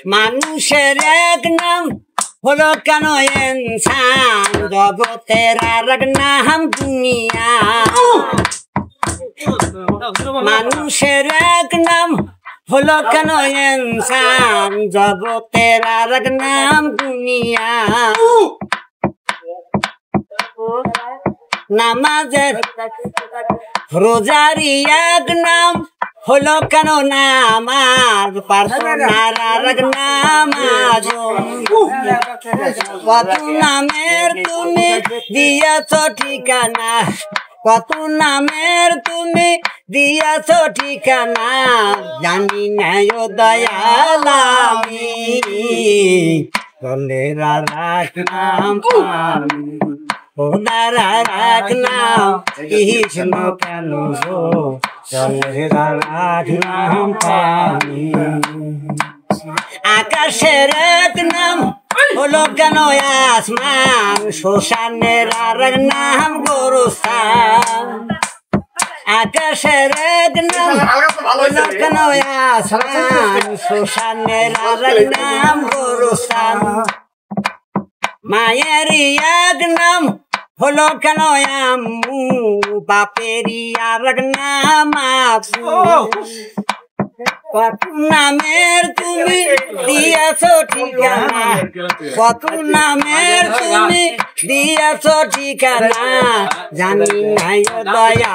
মানুষের এক নাম হলো কেন ইনসান, জগতের আর এক নাম দুনিয়া। মানুষের এক নাম হলো কেন ইনসান, জগতের আর এক নাম দুনিয়া। নামাজের রোজারি এক নাম হলো কেন নামাজ, প্রার্থনার আর এক নামাজ। কত নামের তুমি দিয়েছ ঠিকানা, কত নামের তুমি দিয়েছ ঠিকানা, জানি না ও দয়াল আমি চলে রাখলাম ওদারা রাখলাম কৃষ্ণ কেন চলে রাখলাম পানি। আকাশের এক নাম হলো কেন আসমান, শ্মশানের আর এক নাম গোরস্থান। আকাশের এক নাম হলো কেন আসমান, শ্মশানের আর এক নাম গোরস্থান। মায়েরই এক নাম হলো কেন আম্মু, বাপেরই আর এক নাম আপু। কত নামের তুমি দিয়েছ ঠিকানা, কত নামের তুমি দিয়েছ ঠিকানা, জানি না দয়া।